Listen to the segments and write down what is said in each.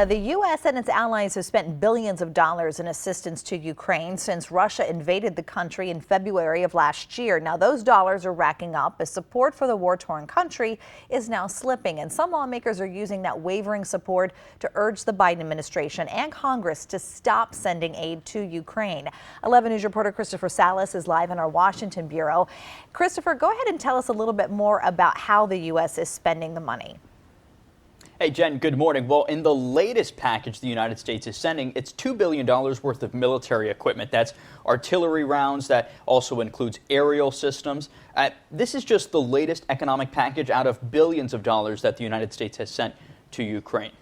The U.S. and its allies have spent billions of dollars in assistance to Ukraine since Russia invaded the country in February of last year. Now, those dollars are racking up as support for the war-torn country is now slipping, and some lawmakers are using that wavering support to urge the Biden administration and Congress to stop sending aid to Ukraine. 11 News reporter Christopher Salas is live in our Washington bureau. Christopher, go ahead and tell us a little bit more about how the U.S. is spending the money. Hey, Jen, good morning. Well, in the latest package the United States is sending, it's $2 billion worth of military equipment. That's artillery rounds. That also includes aerial systems. This is just the latest economic package out of billions of dollars that the United States has sent to Ukraine.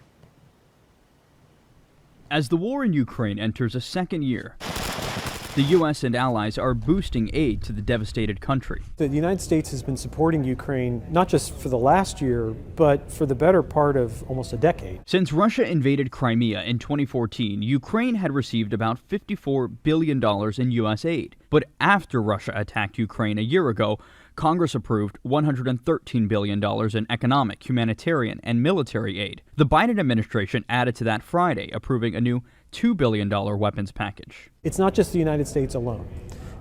As the war in Ukraine enters a second year, the U.S. and allies are boosting aid to the devastated country. The United States has been supporting Ukraine not just for the last year, but for the better part of almost a decade. Since Russia invaded Crimea in 2014, Ukraine had received about $54 billion in U.S. aid. But after Russia attacked Ukraine a year ago, Congress approved $113 billion in economic, humanitarian, and military aid. The Biden administration added to that Friday, approving a new $2 billion weapons package. It's not just the United States alone.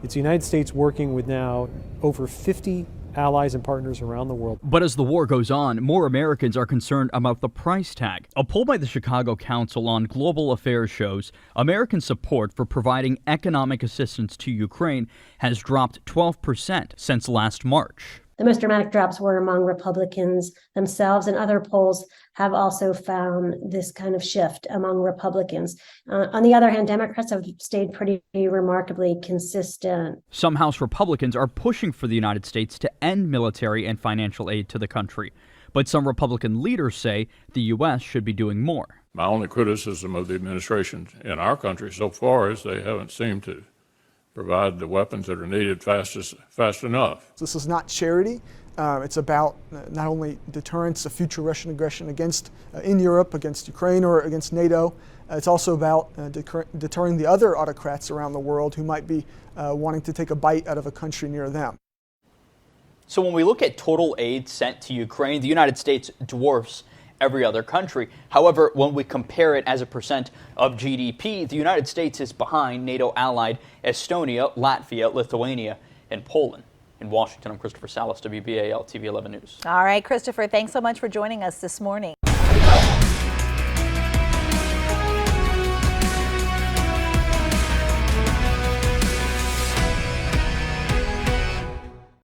It's the United States working with now over 50 allies and partners around the world. But as the war goes on, more Americans are concerned about the price tag. A poll by the Chicago Council on Global Affairs shows American support for providing economic assistance to Ukraine has dropped 12% since last March. The most dramatic drops were among Republicans themselves, and other polls have also found this kind of shift among Republicans. On the other hand, Democrats have stayed pretty remarkably consistent. Some House Republicans are pushing for the United States to end military and financial aid to the country. But some Republican leaders say the U.S. should be doing more. My only criticism of the administration in our country so far is they haven't seemed to provide the weapons that are needed fast enough. This is not charity. It's about not only deterrence of future Russian aggression in Europe, against Ukraine or against NATO. It's also about deterring the other autocrats around the world who might be wanting to take a bite out of a country near them. So when we look at total aid sent to Ukraine, the United States dwarfs every other country. However, when we compare it as a percent of GDP, the United States is behind NATO-allied Estonia, Latvia, Lithuania, and Poland. In Washington, I'm Christopher Salas, WBAL TV 11 News. All right, Christopher, thanks so much for joining us this morning.